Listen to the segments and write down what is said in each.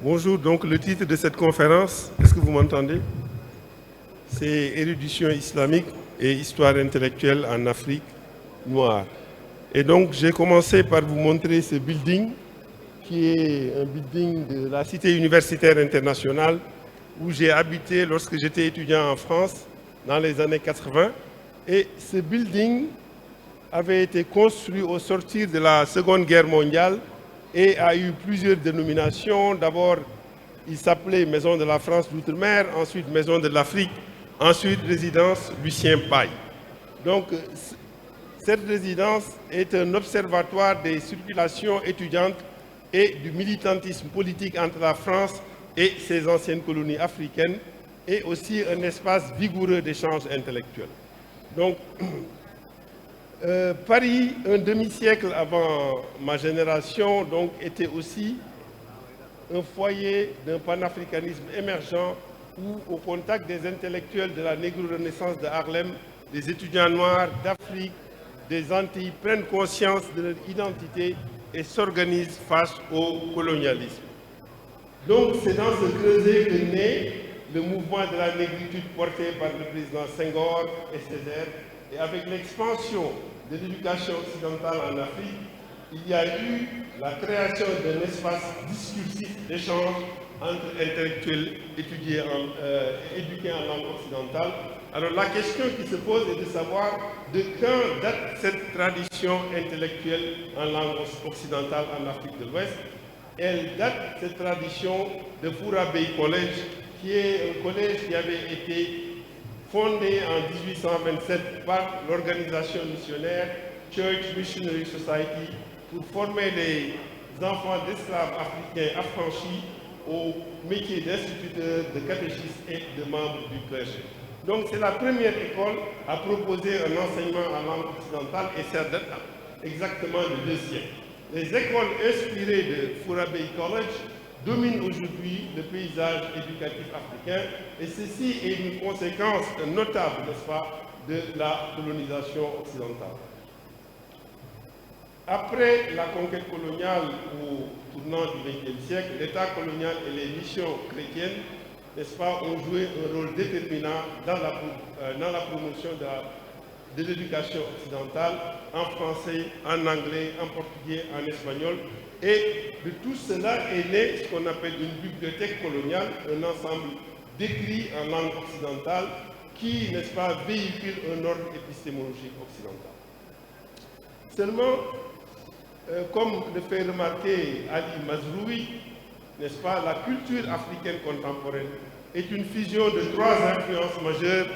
Bonjour, donc le titre de cette conférence, est-ce que vous m'entendez? C'est Érudition islamique et histoire intellectuelle en Afrique noire. Et donc j'ai commencé par vous montrer ce building qui est un building de la Cité universitaire internationale où j'ai habité lorsque j'étais étudiant en France dans les années 80. Et ce building avait été construit au sortir de la Seconde Guerre mondiale et a eu plusieurs dénominations. D'abord, il s'appelait Maison de la France d'Outre-mer, ensuite Maison de l'Afrique, ensuite Résidence Lucien Paille. Donc, cette résidence est un observatoire des circulations étudiantes et du militantisme politique entre la France et ses anciennes colonies africaines, et aussi un espace vigoureux d'échanges intellectuels. Donc, Paris, un demi-siècle avant ma génération, donc, était aussi un foyer d'un panafricanisme émergent où, au contact des intellectuels de la négro-renaissance de Harlem, les étudiants noirs d'Afrique, des Antilles prennent conscience de leur identité et s'organisent face au colonialisme. Donc c'est dans ce creuset que naît le mouvement de la négritude porté par le président Senghor et Césaire. Et avec l'expansion de l'éducation occidentale en Afrique, il y a eu la création d'un espace discursif d'échange entre intellectuels éduqués en langue occidentale. Alors la question qui se pose est de savoir de quand date cette tradition intellectuelle en langue occidentale en Afrique de l'Ouest. Elle date, cette tradition, de Foura Bey College, qui est un collège qui avait été fondé en 1827 par l'organisation missionnaire Church Missionary Society pour former les enfants d'esclaves africains affranchis au métier d'instituteur, de catéchistes et de membres du clergé. Donc c'est la première école à proposer un enseignement en langue occidentale et ça date exactement de 2 siècles. Les écoles inspirées de Foura Bey College dominent aujourd'hui le paysage éducatif africain et ceci est une conséquence notable, n'est-ce pas, de la colonisation occidentale. Après la conquête coloniale au tournant du XXe siècle, l'État colonial et les missions chrétiennes, n'est-ce pas, ont joué un rôle déterminant dans la promotion de l'éducation occidentale en français, en anglais, en portugais, en espagnol. Et de tout cela est né ce qu'on appelle une bibliothèque coloniale, un ensemble d'écrits en langue occidentale qui, n'est-ce pas, véhicule un ordre épistémologique occidental. Seulement, comme le fait remarquer Ali Mazroui, n'est-ce pas, la culture africaine contemporaine est une fusion de 3 influences majeures: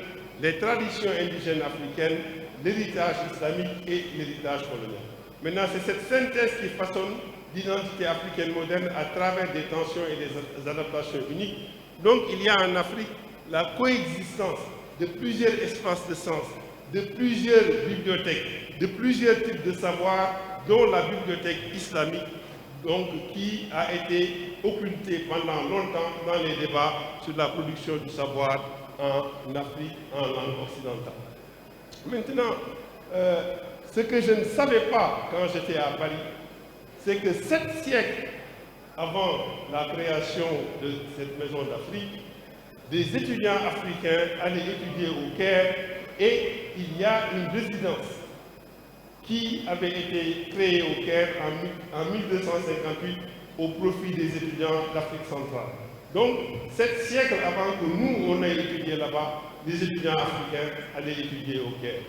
les traditions indigènes africaines, l'héritage islamique et l'héritage colonial. Maintenant, c'est cette synthèse qui façonne l'identité africaine moderne à travers des tensions et des adaptations uniques. Donc, il y a en Afrique la coexistence de plusieurs espaces de sens, de plusieurs bibliothèques, de plusieurs types de savoirs, dont la bibliothèque islamique, donc, qui a été occultée pendant longtemps dans les débats sur la production du savoir en Afrique, en langue occidentale. Maintenant, ce que je ne savais pas quand j'étais à Paris, c'est que 7 siècles avant la création de cette maison d'Afrique, des étudiants africains allaient étudier au Caire et il y a une résidence qui avait été créée au Caire en 1258 au profit des étudiants d'Afrique centrale. Donc, 7 siècles avant que nous, on ait étudié là-bas, les étudiants africains allaient étudier au Caire.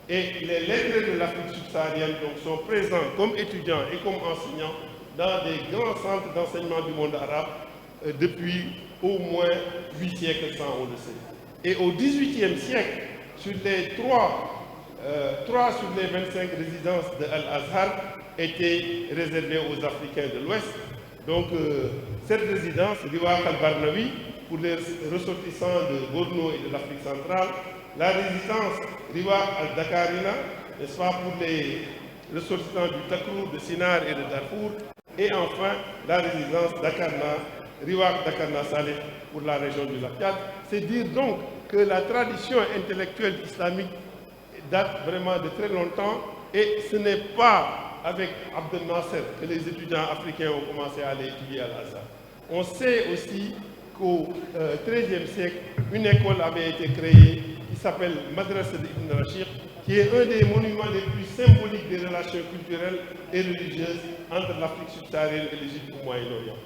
Et les lettrés de l'Afrique subsaharienne donc, sont présents comme étudiants et comme enseignants dans des grands centres d'enseignement du monde arabe depuis au moins 8 siècles sans on le sait. Et au XVIIIe siècle, sur les 3 sur les 25 résidences de Al-Azhar étaient réservées aux Africains de l'Ouest. Donc, cette résidence, Riwaq al-Barnawi, pour les ressortissants de Borno et de l'Afrique centrale, la résidence Riwaq al-Dakarina, n'est-ce pas, pour les ressortissants du Takrou, de Sinar et de Darfour, et enfin la résidence Dakarna, Riwaq Dakarna Saleh pour la région du Lac Tchad. C'est dire donc que la tradition intellectuelle islamique date vraiment de très longtemps Et ce n'est pas avec Abdel Nasser que les étudiants africains ont commencé à aller étudier à l'Azhar. On sait aussi qu'au XIIIe siècle, une école avait été créée qui s'appelle Madrasa d'Ibn Rashid, qui est un des monuments les plus symboliques des relations culturelles et religieuses entre l'Afrique subsaharienne et l'Égypte au Moyen-Orient.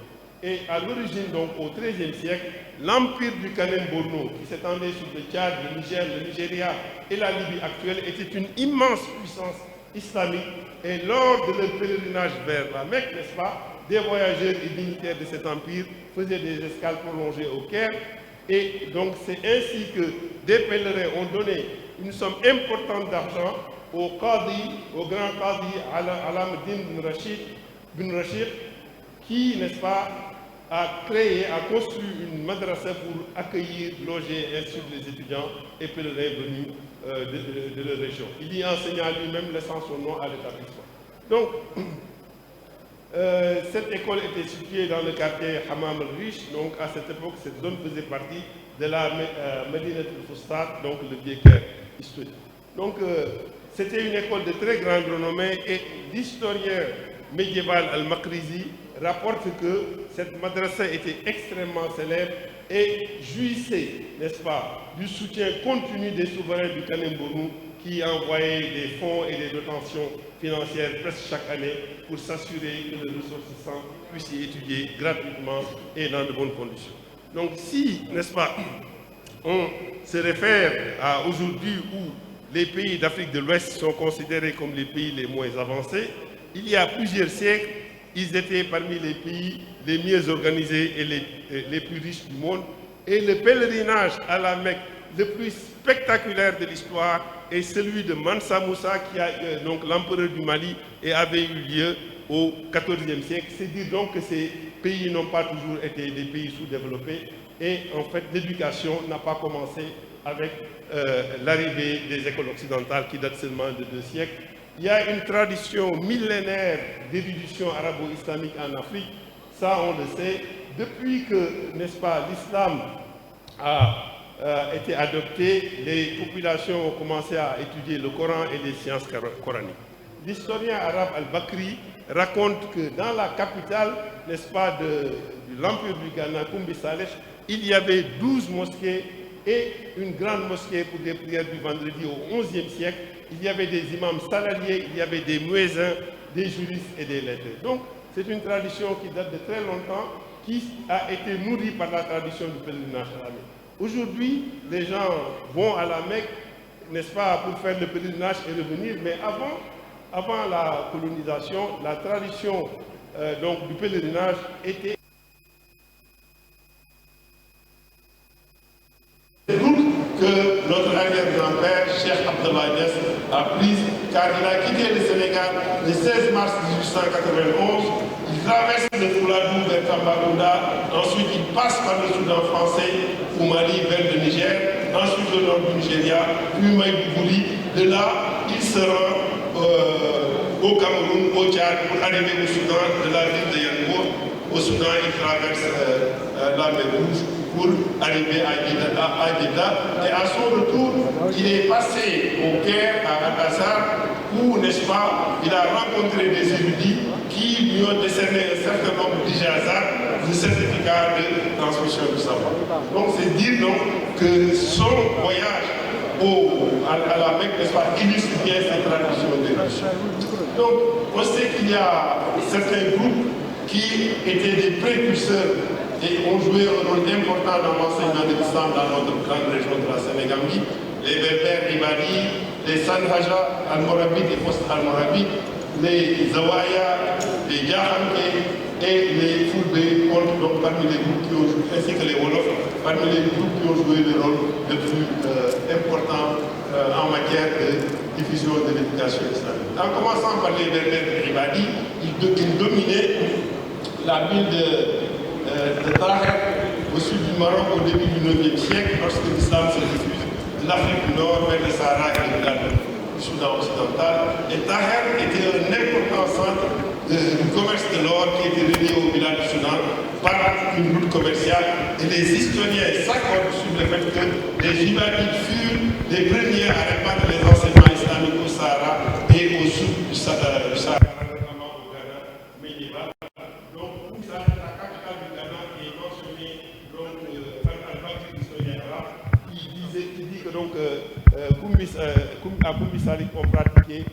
Et à l'origine, donc au XIIIe siècle, l'empire du Kanem-Borno, qui s'étendait sur le Tchad, le Niger, le Nigeria et la Libye actuelle, était une immense puissance islamique. Et lors de leur pèlerinage vers la Mecque, n'est-ce pas, des voyageurs et dignitaires de cet empire faisaient des escales prolongées au Caire. Et donc c'est ainsi que des pèlerins ont donné une somme importante d'argent au Qadi, au grand Qadi Alameddin bin Rashid, qui, n'est-ce pas, a créé, a construit une madrasa pour accueillir, loger et instruire les étudiants et pèlerins venus de leur région. Il y enseigna lui-même, laissant son nom à l'établissement. Donc, cette école était située dans le quartier Hammam el-Riche. Donc, à cette époque, cette zone faisait partie de la Medina al-Fustat, donc le vieux Caire historique. Donc, c'était une école de très grande renommée et l'historien médiéval al-Makrizi rapporte que cette madrasa était extrêmement célèbre et jouissait, n'est-ce pas, du soutien continu des souverains du Kanem-Borno qui envoyaient des fonds et des dotations financières presque chaque année pour s'assurer que les ressortissants puissent y étudier gratuitement et dans de bonnes conditions. Donc si, n'est-ce pas, on se réfère à aujourd'hui où les pays d'Afrique de l'Ouest sont considérés comme les pays les moins avancés, il y a plusieurs siècles, ils étaient parmi les pays les mieux organisés et les plus riches du monde. Et le pèlerinage à la Mecque le plus spectaculaire de l'histoire est celui de Mansa Moussa, qui a donc l'empereur du Mali, et avait eu lieu au XIVe siècle. C'est dire donc que ces pays n'ont pas toujours été des pays sous-développés. Et en fait, l'éducation n'a pas commencé avec l'arrivée des écoles occidentales qui datent seulement de 2 siècles. Il y a une tradition millénaire d'érudition arabo-islamique en Afrique, ça on le sait, depuis que, n'est-ce pas, l'islam a été adopté, les populations ont commencé à étudier le Coran et les sciences coraniques. L'historien arabe al-Bakri raconte que dans la capitale, n'est-ce pas, de l'empire du Ghana, Koumbi Saleh, il y avait 12 mosquées et une grande mosquée pour des prières du vendredi au XIe siècle. Il y avait des imams salariés, il y avait des muezzins, des juristes et des lettrés. Donc, c'est une tradition qui date de très longtemps, qui a été nourrie par la tradition du pèlerinage à la Mecque. Aujourd'hui, les gens vont à la Mecque, n'est-ce pas, pour faire le pèlerinage et revenir, mais avant la colonisation, la tradition donc, du pèlerinage était que notre arrière-grand-père, Cheikh Abdallah Niasse, a prise car il a quitté le Sénégal le 16 mars 1891. Il traverse le Fouladou vers Tambacounda, ensuite il passe par le Soudan français au Mali vers le Niger, ensuite le nord du Nigeria, puis Maïbougouli. De là, il se rend au Cameroun, au Tchad, pour arriver au Soudan, de la ville de Yangour. Au Soudan, il traverse la mer Rouge pour arriver à Jeddah. Et à son retour, il est passé au Caire, à Al-Azhar, où, n'est-ce pas, il a rencontré des érudits qui lui ont décerné un certain nombre d'ijazat, de certificats de transmission du savoir. Donc c'est dire donc que son voyage à la Mecque, n'est-ce pas, illustre bien cette tradition d'érudition. Donc on sait qu'il y a certains groupes qui étaient des précurseurs et ont joué un rôle important dans l'enseignement de l'islam dans notre grande région de la Sénégambie, les Berbères Ibadi, les Sanhaja al-Morabites et post-al-Morabites, les Zawaya, les Yahanke et les Foulbé, donc parmi les groupes qui ont joué, ainsi que les Wolof, parmi les groupes qui ont joué le rôle le plus important en matière de diffusion de l'éducation islamique. En commençant par les Berbères Ibadi, ils dominaient la ville de Taher, au sud du Maroc, au début du 9e siècle, lorsque l'islam se diffuse de l'Afrique du Nord vers le Sahara et du Soudan occidental. Et Taher était un important centre du commerce de l'or qui était relié au village du Soudan par une route commerciale. Et les historiens s'accordent sur le fait que les Ibadites furent les premiers à répandre les enseignements islamiques au Sahara et au Soudan. donc, à Koumbi Salik ont pratiqué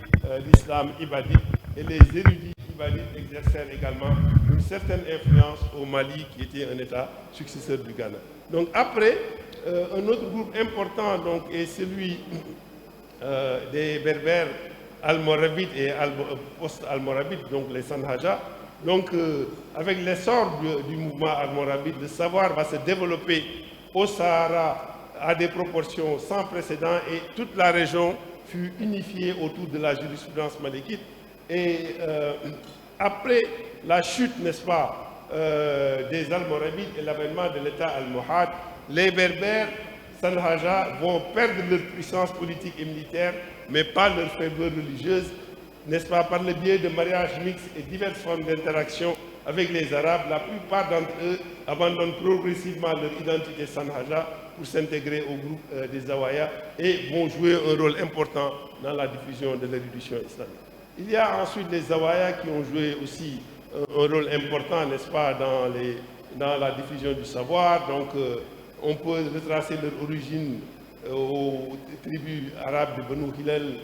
l'islam ibadique et les érudits ibadites exercèrent également une certaine influence au Mali qui était un État successeur du Ghana. Donc après, un autre groupe important donc, est celui des Berbères almoravides et post-almoravides, donc les Sanhaja. Donc avec l'essor du mouvement almoravide, le savoir va se développer au Sahara à des proportions sans précédent et toute la région fut unifiée autour de la jurisprudence malikite. Et après la chute, n'est-ce pas, des Almoravides et l'avènement de l'État almohade, les Berbères Sanhaja vont perdre leur puissance politique et militaire, mais pas leur ferveur religieuse, n'est-ce pas, par le biais de mariages mixtes et diverses formes d'interaction avec les Arabes. La plupart d'entre eux abandonnent progressivement leur identité Sanhaja pour s'intégrer au groupe des Zawaya et vont jouer un rôle important dans la diffusion de l'érudition islamique. Il y a ensuite les Zawaya qui ont joué aussi un rôle important, n'est-ce pas, dans la diffusion du savoir. Donc, on peut retracer leur origine aux tribus arabes de Banu Hilal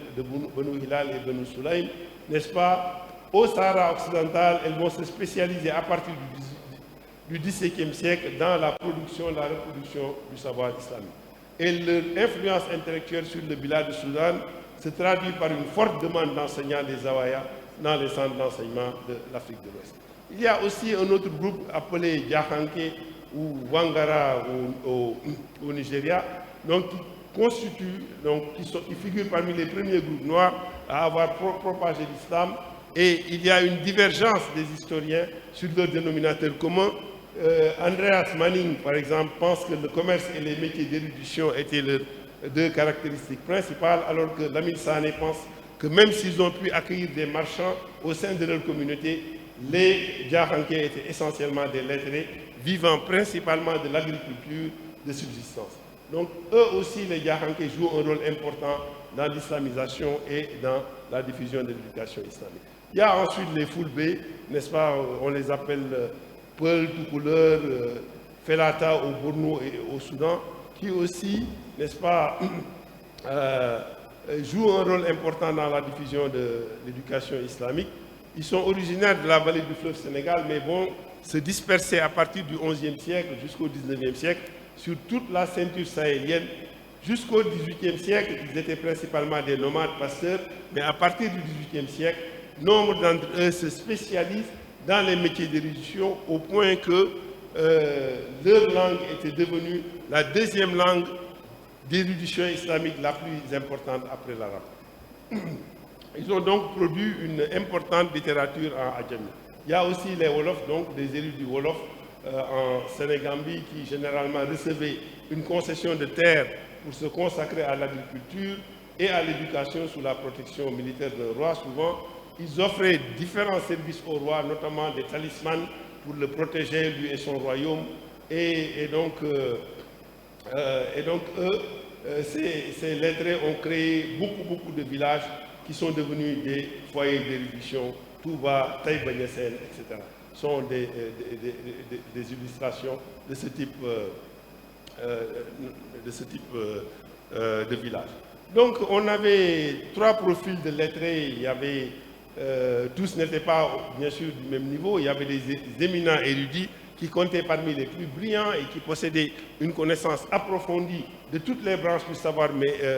et Banu Sulaym, n'est-ce pas? Au Sahara occidental, elles vont se spécialiser à partir du XVIIe siècle dans la production, la reproduction du savoir islamique. Et leur influence intellectuelle sur le Bilad du Soudan se traduit par une forte demande d'enseignants des Zawaya dans les centres d'enseignement de l'Afrique de l'Ouest. Il y a aussi un autre groupe appelé Djahanké ou Wangara au Nigeria, donc qui figure parmi les premiers groupes noirs à avoir propagé l'islam. Et il y a une divergence des historiens sur leur dénominateur commun. Andreas Manning, par exemple, pense que le commerce et les métiers d'érudition étaient leurs deux caractéristiques principales, alors que Lamine Sané pense que même s'ils ont pu accueillir des marchands au sein de leur communauté, les Djahanké étaient essentiellement des lettrés, vivant principalement de l'agriculture de subsistance. Donc eux aussi, les Djahanké jouent un rôle important dans l'islamisation et dans la diffusion de l'éducation islamique. Il y a ensuite les Fulbe, n'est-ce pas, on les appelle Peul, tout couleur, Felata au Borno et au Soudan, qui aussi, n'est-ce pas, jouent un rôle important dans la diffusion de l'éducation islamique. Ils sont originaires de la vallée du fleuve Sénégal, mais vont se disperser à partir du XIe siècle jusqu'au XIXe siècle sur toute la ceinture sahélienne. Jusqu'au XVIIIe siècle, ils étaient principalement des nomades pasteurs, mais à partir du XVIIIe siècle, nombre d'entre eux se spécialisent dans les métiers d'érudition au point que leur langue était devenue la deuxième langue d'érudition islamique la plus importante après l'arabe. Ils ont donc produit une importante littérature en adjami. Il y a aussi les Wolofs, donc des érudits Wolofs en Sénégambie qui généralement recevaient une concession de terre pour se consacrer à l'agriculture et à l'éducation sous la protection militaire d'un roi. Souvent, ils offraient différents services au roi, notamment des talismans pour le protéger, lui et son royaume. Et donc eux, ces lettrés ont créé beaucoup de villages qui sont devenus des foyers d'érudition, Touba, Taïba Niassène, etc. Ce sont des illustrations de ce type, de village. Donc on avait trois profils de lettrés. Il y avait, tous n'étaient pas bien sûr du même niveau. Il y avait des éminents érudits qui comptaient parmi les plus brillants et qui possédaient une connaissance approfondie de toutes les branches du savoir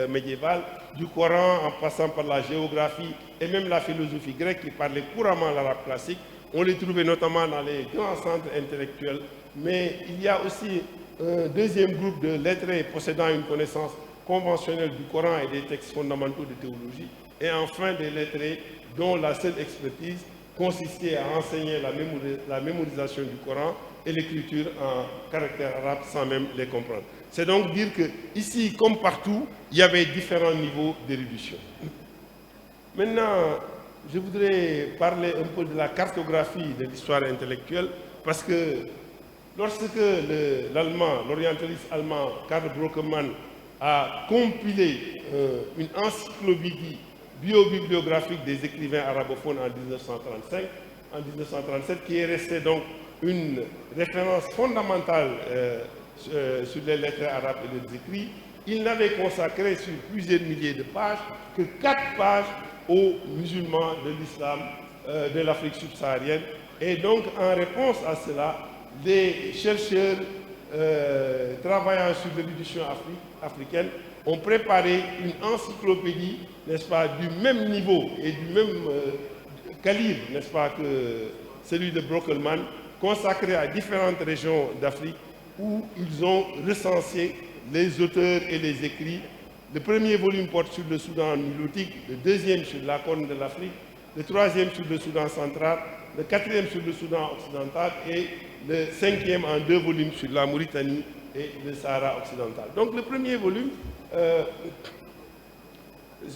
médiéval, du Coran en passant par la géographie et même la philosophie grecque qui parlait couramment l'arabe classique. On les trouvait notamment dans les grands centres intellectuels. Mais il y a aussi un deuxième groupe de lettrés possédant une connaissance conventionnelle du Coran et des textes fondamentaux de théologie. Et enfin des lettrés dont la seule expertise consistait à enseigner la mémorisation du Coran et l'écriture en caractère arabe sans même les comprendre. C'est donc dire que ici, comme partout, il y avait différents niveaux d'érudition. Maintenant, je voudrais parler un peu de la cartographie de l'histoire intellectuelle, parce que lorsque l'orientaliste allemand Karl Brockmann a compilé une encyclopédie biobibliographique des écrivains arabophones en 1937, qui est restée donc une référence fondamentale sur les lettres arabes et les écrits, il n'avait consacré sur plusieurs milliers de pages que 4 pages aux musulmans de l'islam de l'Afrique subsaharienne. Et donc, en réponse à cela, les chercheurs travaillant sur l'érudition africaine ont préparé une encyclopédie, n'est-ce pas, du même niveau et du même calibre, n'est-ce pas, que celui de Brockelmann, consacré à différentes régions d'Afrique où ils ont recensé les auteurs et les écrits. Le premier volume porte sur le Soudan nilotique, le deuxième sur la Corne de l'Afrique, le troisième sur le Soudan central, le quatrième sur le Soudan occidental et le cinquième en 2 volumes sur la Mauritanie et le Sahara occidental. Donc le premier volume,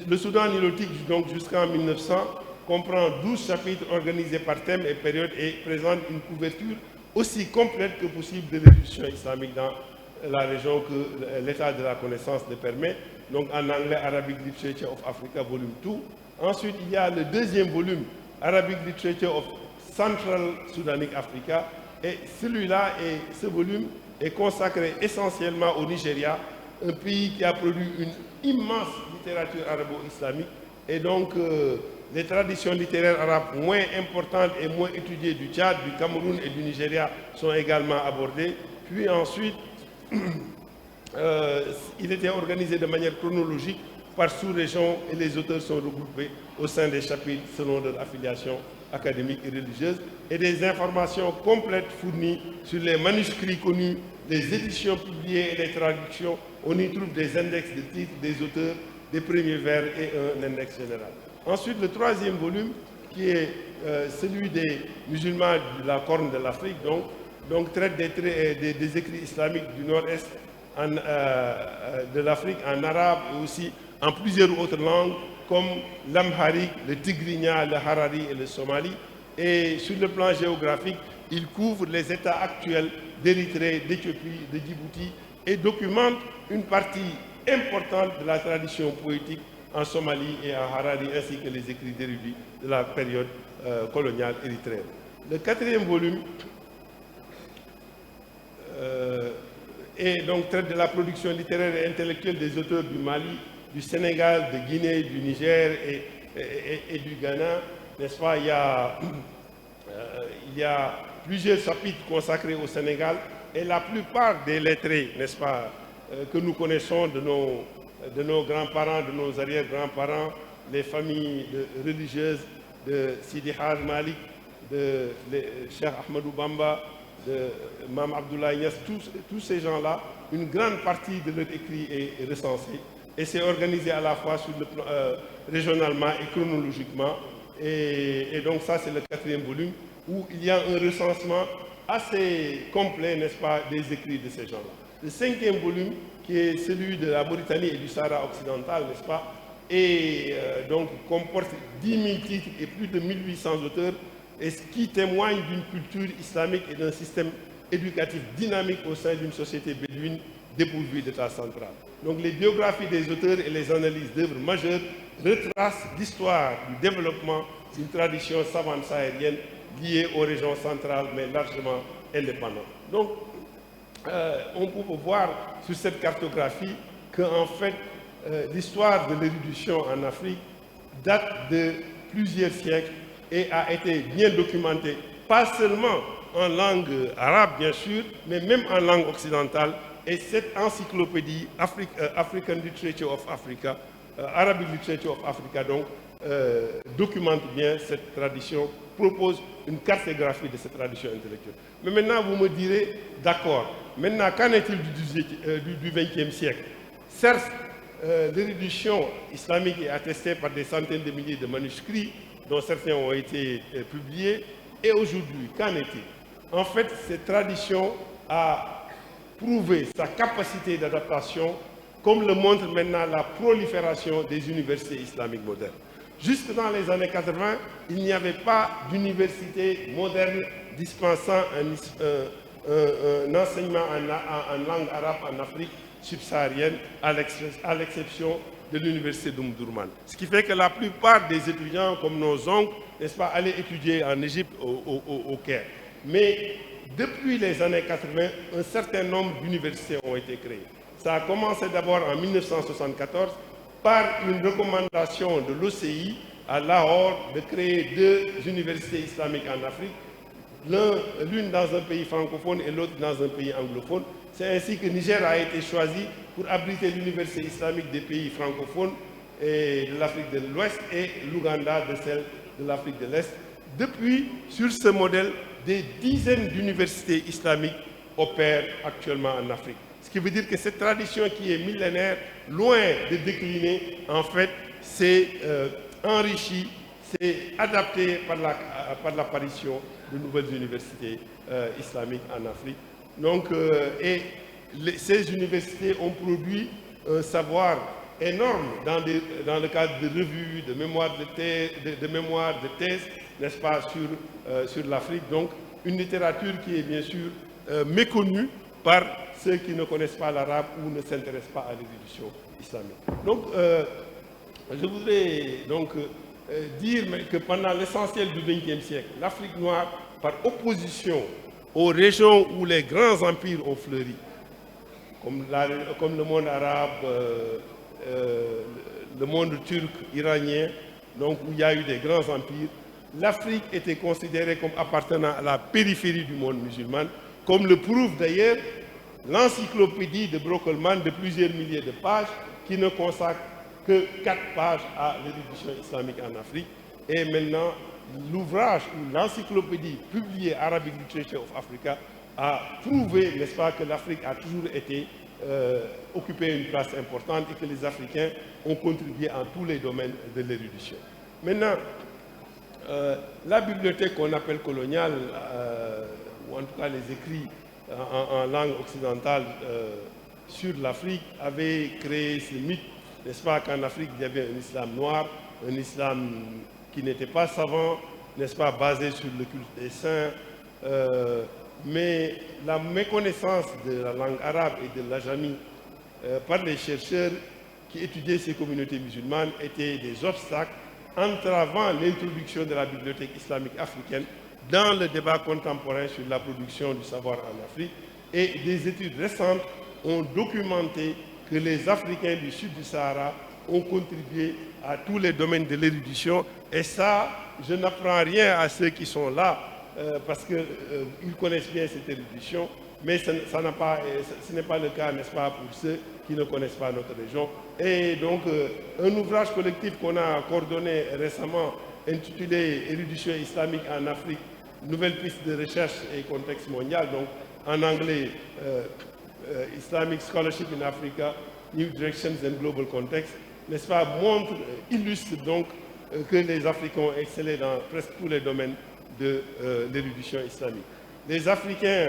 le Soudan nilotique donc jusqu'en 1900, comprend 12 chapitres organisés par thème et période et présente une couverture aussi complète que possible de l'érudition islamique dans la région que l'état de la connaissance le permet. Donc en anglais, Arabic Literature of Africa, volume 2. Ensuite, il y a le deuxième volume, Arabic Literature of Central Sudanic Africa. Et celui-là, ce volume, est consacré essentiellement au Nigeria, un pays qui a produit une immense littérature arabo-islamique. Et donc, les traditions littéraires arabes moins importantes et moins étudiées du Tchad, du Cameroun et du Nigeria sont également abordées. Puis ensuite, il était organisé de manière chronologique par sous-région et les auteurs sont regroupés au sein des chapitres selon leur affiliation académique et religieuse et des informations complètes fournies sur les manuscrits connus, les éditions publiées et les traductions. On y trouve des index de titres des auteurs, des premiers vers et un index général. Ensuite, le troisième volume, qui est celui des musulmans de la Corne de l'Afrique, donc traite des écrits islamiques du nord-est de l'Afrique en arabe et aussi en plusieurs autres langues comme l'amharique, le tigrinya, le harari et le somali. Et sur le plan géographique, il couvre les états actuels d'Érythrée, d'Éthiopie, de Djibouti et documente une partie importante de la tradition poétique en Somalie et en Harari, ainsi que les écrits d'érudits de la période coloniale érythréenne. Le quatrième volume traite de la production littéraire et intellectuelle des auteurs du Mali, du Sénégal, de Guinée, du Niger et du Ghana. N'est-ce pas, il y a plusieurs chapitres consacrés au Sénégal et la plupart des lettrés, n'est-ce pas, que nous connaissons de nos grands-parents, de nos arrière-grands-parents, les familles religieuses de Sidi Hadj Malik, de Cheikh Ahmadou Bamba, de Mam Abdoulaye Niass, tous ces gens-là, une grande partie de leur écrit est recensée. Et c'est organisé à la fois sur le plan, régionalement et chronologiquement. Et donc ça, c'est le quatrième volume, où il y a un recensement assez complet, n'est-ce pas, des écrits de ces gens-là. Le cinquième volume, qui est celui de la Mauritanie et du Sahara occidental, n'est-ce pas, et donc comporte 10 000 titres et plus de 1800 auteurs, et ce qui témoigne d'une culture islamique et d'un système éducatif dynamique au sein d'une société bédouine dépourvue d'État central. Donc les biographies des auteurs et les analyses d'œuvres majeures retracent l'histoire du développement d'une tradition savante saharienne liée aux régions centrales mais largement indépendantes. Donc on peut voir sur cette cartographie qu'en fait l'histoire de l'érudition en Afrique date de plusieurs siècles et a été bien documentée, pas seulement en langue arabe bien sûr, mais même en langue occidentale. Et cette encyclopédie African Literature of Africa, Arabic Literature of Africa, donc, documente bien cette tradition, propose une cartographie de cette tradition intellectuelle. Mais maintenant, vous me direz, d'accord, maintenant, qu'en est-il du XXe siècle? Certes, l'érudition islamique est attestée par des centaines de milliers de manuscrits, dont certains ont été publiés. Et aujourd'hui, qu'en est-il? En fait, cette tradition a prouvé sa capacité d'adaptation, comme le montre maintenant la prolifération des universités islamiques modernes. Jusque dans les années 80, il n'y avait pas d'université moderne dispensant un enseignement en langue arabe en Afrique subsaharienne, à l'exception de l'université d'Omdurman. Ce qui fait que la plupart des étudiants, comme nos oncles, n'est-ce pas, allaient étudier en Égypte, au Caire. Mais depuis les années 80, un certain nombre d'universités ont été créées. Ça a commencé d'abord en 1974 par une recommandation de l'OCI à Lahore de créer 2 universités islamiques en Afrique, l'une dans un pays francophone et l'autre dans un pays anglophone. C'est ainsi que Niger a été choisi pour abriter l'université islamique des pays francophones et de l'Afrique de l'Ouest et l'Ouganda de celle de l'Afrique de l'Est. Depuis, sur ce modèle, des dizaines d'universités islamiques opèrent actuellement en Afrique. Ce qui veut dire que cette tradition qui est millénaire, loin de décliner, en fait, s'est enrichie, s'est adaptée par l'apparition de nouvelles universités islamiques en Afrique. Donc, ces universités ont produit un savoir énorme dans le cadre de revues, de mémoires de thèses, n'est-ce pas, sur l'Afrique. Donc, une littérature qui est bien sûr méconnue par ceux qui ne connaissent pas l'arabe ou ne s'intéressent pas à l'érudition islamique. Donc, je voudrais donc dire que pendant l'essentiel du XXe siècle, l'Afrique noire, par opposition aux régions où les grands empires ont fleuri, comme le monde arabe, le monde turc, iranien, donc où il y a eu des grands empires, l'Afrique était considérée comme appartenant à la périphérie du monde musulman, comme le prouve d'ailleurs l'encyclopédie de Brockelmann de plusieurs milliers de pages qui ne consacre que 4 pages à l'érudition islamique en Afrique. Et maintenant, l'ouvrage ou l'encyclopédie publiée Arabic Literature of Africa a prouvé, n'est-ce pas, que l'Afrique a toujours été occupé une place importante et que les Africains ont contribué en tous les domaines de l'érudition. Maintenant, la bibliothèque qu'on appelle coloniale, ou en tout cas les écrits en langue occidentale sur l'Afrique, avait créé ce mythe, n'est-ce pas, qu'en Afrique il y avait un islam noir, un islam qui n'était pas savant, n'est-ce pas, basé sur le culte des saints, mais la méconnaissance de la langue arabe et de l'ajami par les chercheurs qui étudiaient ces communautés musulmanes étaient des obstacles entravant l'introduction de la bibliothèque islamique africaine dans le débat contemporain sur la production du savoir en Afrique. Et des études récentes ont documenté que les Africains du sud du Sahara ont contribué à tous les domaines de l'érudition. Et ça, je n'apprends rien à ceux qui sont là, parce qu'ils connaissent bien cette érudition, mais ce n'est pas le cas, n'est-ce pas, pour ceux qui ne connaissent pas notre région. Et donc, un ouvrage collectif qu'on a coordonné récemment, intitulé « Érudition islamique en Afrique, nouvelles pistes de recherche et contexte mondial », donc en anglais, Islamic Scholarship in Africa, New Directions and Global Context, n'est-ce pas, illustre donc que les Africains ont excellé dans presque tous les domaines de l'érudition islamique. Les Africains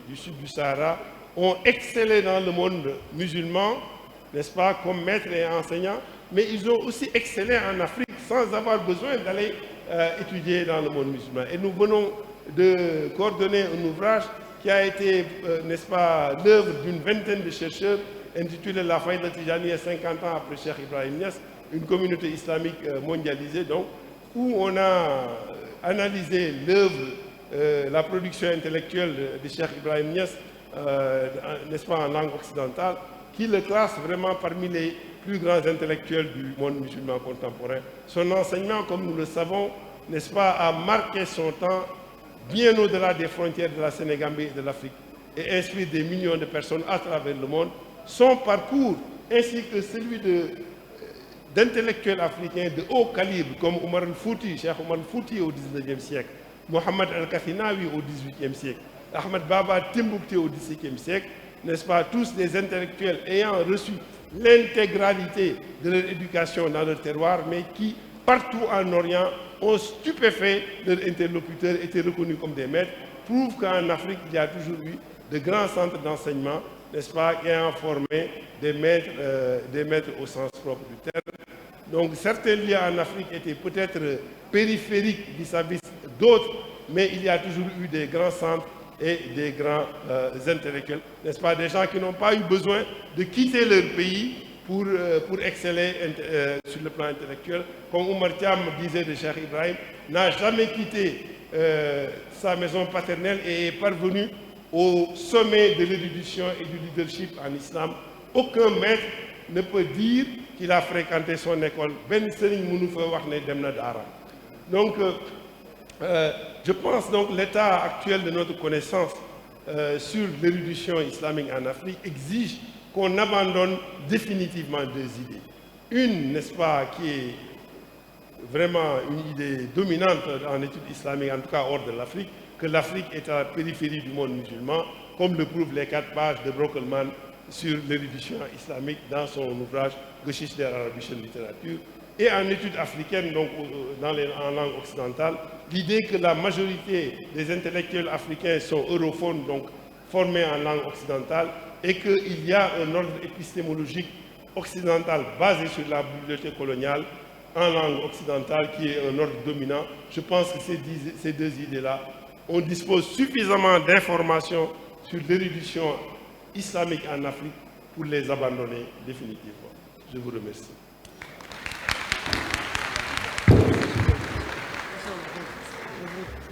du sud du Sahara ont excellé dans le monde musulman, n'est-ce pas, comme maîtres et enseignants, mais ils ont aussi excellé en Afrique sans avoir besoin d'aller étudier dans le monde musulman. Et nous venons de coordonner un ouvrage qui a été, n'est-ce pas, l'œuvre d'une vingtaine de chercheurs, intitulé La Faïda Tijaniya 50 ans après Cheikh Ibrahim Niass, une communauté islamique mondialisée, donc, où on a analysé l'œuvre, la production intellectuelle de Cheikh Ibrahim Niass, n'est-ce pas, en langue occidentale, qui le classe vraiment parmi les plus grands intellectuels du monde musulman contemporain. Son enseignement, comme nous le savons, n'est-ce pas, a marqué son temps bien au-delà des frontières de la Sénégambie et de l'Afrique et inspire des millions de personnes à travers le monde. Son parcours, ainsi que celui d'intellectuels africains de haut calibre, comme Omar al-Fouti, Cheikh Omar al-Fouti au XIXe siècle, Mohamed al-Kathinawi au XVIIIe siècle, Ahmed Baba Timbuktu au XVIIe siècle, n'est-ce pas, tous des intellectuels ayant reçu l'intégralité de leur éducation dans leur terroir, mais qui, partout en Orient, ont stupéfait leurs interlocuteurs, étaient reconnus comme des maîtres, prouve qu'en Afrique, il y a toujours eu de grands centres d'enseignement, n'est-ce pas, ayant formé des maîtres au sens propre du terme. Donc certains lieux en Afrique étaient peut-être périphériques vis-à-vis d'autres, mais il y a toujours eu des grands centres et des grands intellectuels, n'est-ce pas, des gens qui n'ont pas eu besoin de quitter leur pays pour exceller sur le plan intellectuel. Comme Oumar Thiam disait de Cheikh Ibrahim, n'a jamais quitté sa maison paternelle et est parvenu au sommet de l'érudition et du leadership en islam, aucun maître ne peut dire qu'il a fréquenté son école. Ben Serigne mënu fa wax ne dem na daara. Donc, je pense donc l'état actuel de notre connaissance sur l'érudition islamique en Afrique exige qu'on abandonne définitivement deux idées. Une, n'est-ce pas, qui est vraiment une idée dominante en études islamiques, en tout cas hors de l'Afrique, que l'Afrique est à la périphérie du monde musulman, comme le prouvent les 4 pages de Brockelman sur l'érudition islamique dans son ouvrage Geschichte der arabischen Literatur. Et en études africaines, donc en langue occidentale, l'idée que la majorité des intellectuels africains sont europhones, donc formés en langue occidentale, et qu'il y a un ordre épistémologique occidental basé sur la bibliothèque coloniale en langue occidentale qui est un ordre dominant. Je pense que ces deux idées-là, on dispose suffisamment d'informations sur l'érudition islamique en Afrique pour les abandonner définitivement. Je vous remercie.